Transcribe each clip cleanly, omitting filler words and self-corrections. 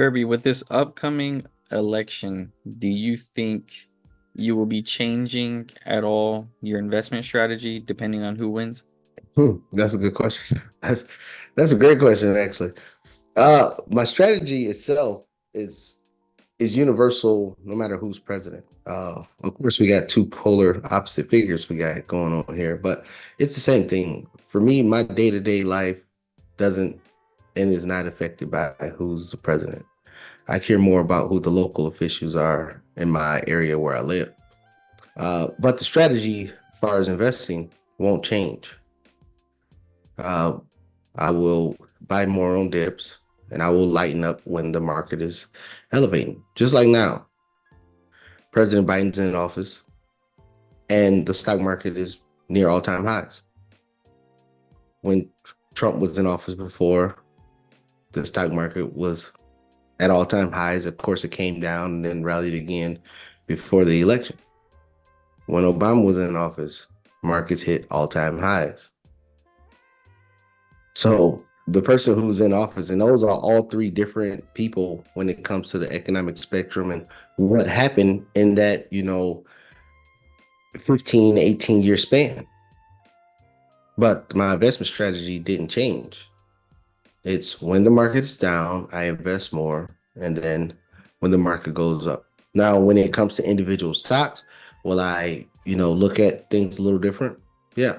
Kirby, with this upcoming election, do you think you will be changing at all your investment strategy depending on who wins? That's a good question. That's a great question, actually. My strategy itself is is universal, no matter who's president. Of course, we got two polar opposite figures we got going on here, but it's the same thing. For me, my day to day life doesn't and is not affected by who's the president. I care more about who the local officials are in my area where I live. But the strategy, as far as investing, won't change. Uh, I will buy more on dips and I will lighten up when the market is elevating. Just like now, President Biden's in office and the stock market is near all time highs. When Trump was in office before, the stock market was at all time highs. Of course, it came down and then rallied again before the election. When Obama was in office, markets hit all time highs. So the person who's in office, and those are all three different people when it comes to the economic spectrum and what happened in that, 15, 18-year span. But my investment strategy didn't change. It's when the market is down, I invest more, and then when the market goes up. Now, when it comes to individual stocks, will I, look at things a little different? Yeah.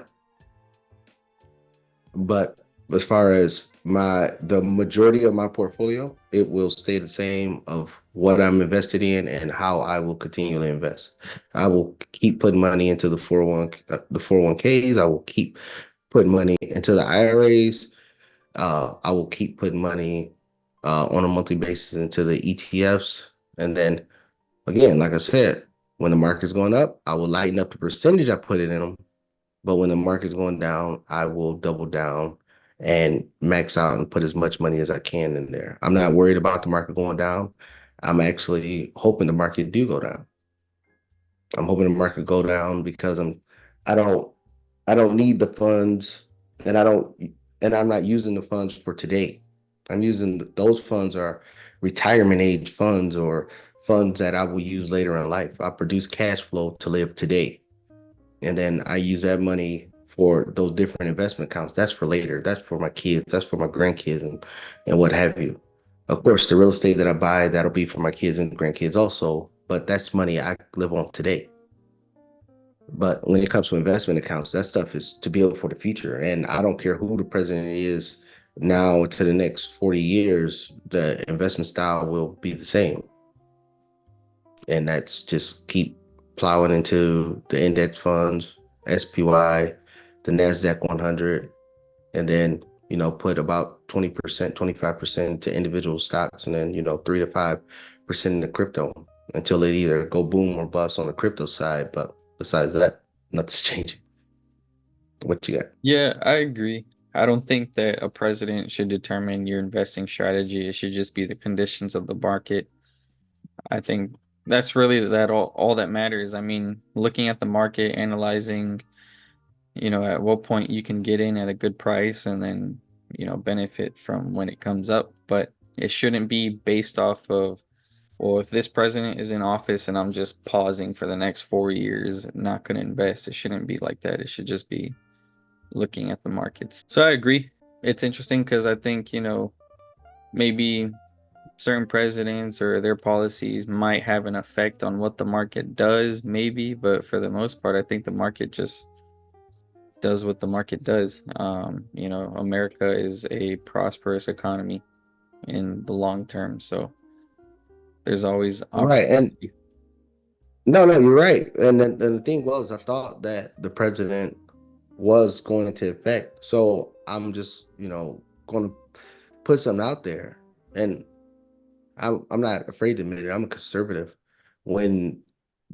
But as far as the majority of my portfolio, it will stay the same of what I'm invested in and how I will continually invest. I will keep putting money into the 401ks. I will keep putting money into the IRAs. I will keep putting money on a monthly basis into the ETFs. And then again, like I said, when the market's going up, I will lighten up the percentage I put it in them. But when the market's going down, I will double down and max out and put as much money as I can in there. I'm not worried about the market going down. I'm actually hoping the market do go down. I'm hoping the market go down because I don't I don't need the funds and I'm not using the funds for today. I'm using those funds are retirement age funds or funds that I will use later in life. I produce cash flow to live today. And then I use that money for those different investment accounts. That's for later. That's for my kids. That's for my grandkids and what have you. Of course, the real estate that I buy, that'll be for my kids and grandkids also, but that's money I live on today. But when it comes to investment accounts, that stuff is to build for the future. And I don't care who the president is now to the next 40 years, the investment style will be the same. And that's just keep plowing into the index funds, SPY, the NASDAQ 100, and then, put about 20%, 25% to individual stocks, and then, 3 to 5% in the crypto until it either go boom or bust on the crypto side. But besides that, nothing's changing. What you got? Yeah, I agree. I don't think that a president should determine your investing strategy. It should just be the conditions of the market. I think that's really that all that matters. I mean, looking at the market, analyzing, at what point you can get in at a good price and then, benefit from when it comes up. But it shouldn't be based off of, well, if this president is in office and I'm just pausing for the next 4 years, not going to invest, it shouldn't be like that. It should just be looking at the markets. So I agree. It's interesting because I think, maybe certain presidents or their policies might have an effect on what the market does, maybe, but for the most part, I think the market just does what the market does. America is a prosperous economy in the long term, so there's always Right. And opportunity. no, no, you're right. And the thing was, I thought that the president was going into effect. So I'm just, going to put something out there. And I'm not afraid to admit it. I'm a conservative. When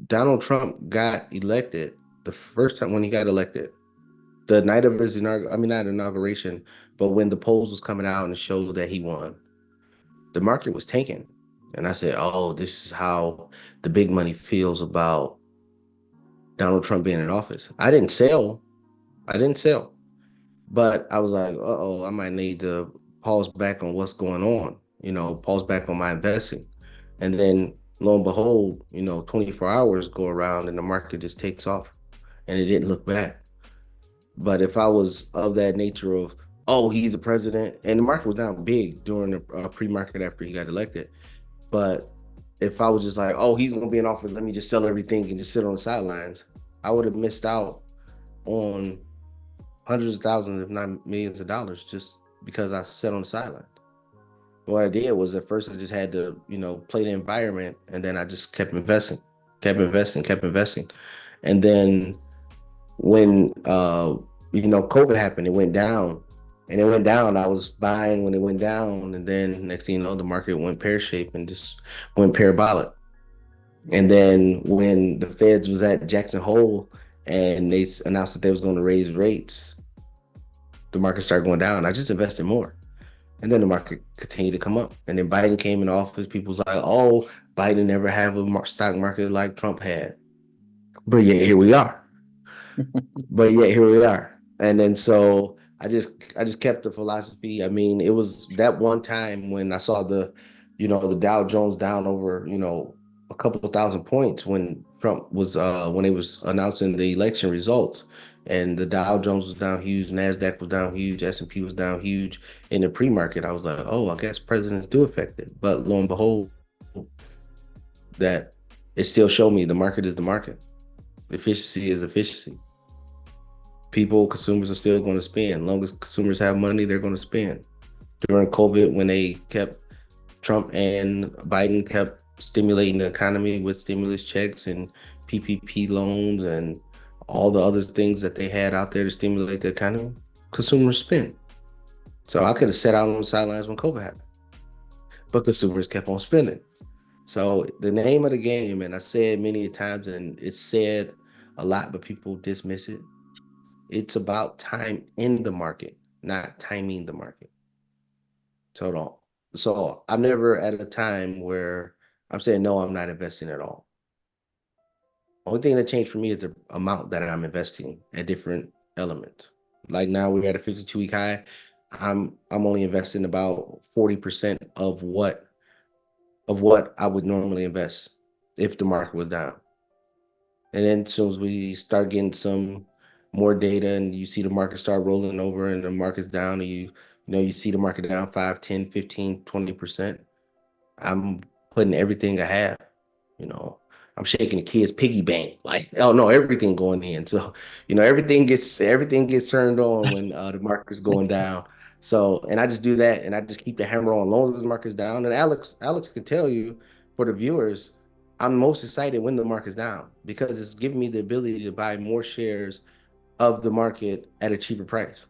Donald Trump got elected, the first time when he got elected, the night of his inauguration, I mean, not inauguration, but when the polls was coming out and showed that he won, the market was tanking. And I said, oh, this is how the big money feels about Donald Trump being in office. I didn't sell. I didn't sell. But I was like, uh-oh, I might need to pause back on what's going on. pause back on my investing. And then lo and behold, 24 hours go around and the market just takes off and it didn't look back. But if I was of that nature of, oh, he's the president, and the market was down big during the pre-market after he got elected. But if I was just like, oh, he's going to be in office, let me just sell everything and just sit on the sidelines, I would have missed out on hundreds of thousands, if not millions of dollars, just because I sat on the sideline. What I did was at first I just had to, play the environment, and then I just kept investing, kept investing, kept investing. And then when COVID happened, it went down. And it went down. I was buying when it went down, and then next thing you know, the market went pear shaped and just went parabolic. And then when the Feds was at Jackson Hole and they announced that they was going to raise rates, the market started going down. I just invested more. And then the market continued to come up. And then Biden came in office. People was like, oh, Biden never have a stock market like Trump had. But yeah, here we are. But yet here we are. And then so I just kept the philosophy. I mean, it was that one time when I saw the Dow Jones down over, a couple of thousand points when Trump was when they was announcing the election results. And the Dow Jones was down huge, NASDAQ was down huge, S&P was down huge in the pre-market. I was like, oh, I guess presidents do affect it. But lo and behold, that it still showed me the market is the market. Efficiency is efficiency. Consumers are still going to spend. As long as consumers have money, they're going to spend. During COVID, when Trump and Biden kept stimulating the economy with stimulus checks and PPP loans and all the other things that they had out there to stimulate the economy, consumers spent. So I could have sat out on the sidelines when COVID happened, but consumers kept on spending. So the name of the game, and I said many times, and it's said a lot, but people dismiss it. It's about time in the market, not timing the market. So I'm never at a time where I'm saying no, I'm not investing at all. Only thing that changed for me is the amount that I'm investing at different elements. Like now we're at a 52-week high. I'm only investing about 40% of what I would normally invest if the market was down. And then as soon as we start getting some more data and you see the market start rolling over and the market's down and you see the market down 5, 10, 15, 20%, I'm putting everything I have, you know. I'm shaking the kids' piggy bank. Like, oh no, everything going in. So, everything gets turned on when the market's going down. So, and I just do that and I just keep the hammer on long as the market's down. And Alex could tell you for the viewers, I'm most excited when the market's down because it's giving me the ability to buy more shares of the market at a cheaper price.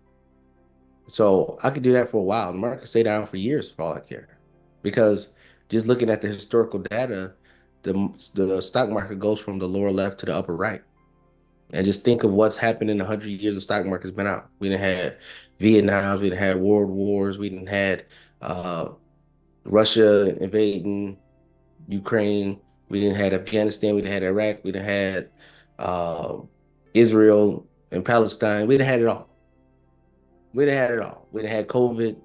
So I could do that for a while. The market stay down for years for all I care. Because just looking at the historical data, the stock market goes from the lower left to the upper right. And just think of what's happened in the 100 years the stock market's been out. We didn't had Vietnam, we didn't had world wars, we didn't had uh, Russia invading Ukraine, we didn't had Afghanistan, we didn't had Iraq, we didn't had uh, Israel and Palestine. We didn't had it all. We didn't had it all. We didn't had COVID,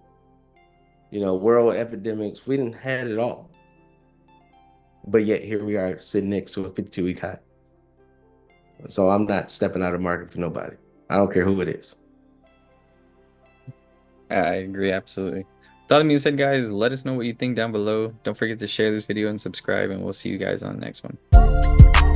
world epidemics. We didn't had it all. But yet here we are sitting next to a 52-week high. So I'm not stepping out of the market for nobody. I don't care who it is. I agree, absolutely. That being said, guys, let us know what you think down below. Don't forget to share this video and subscribe, and we'll see you guys on the next one.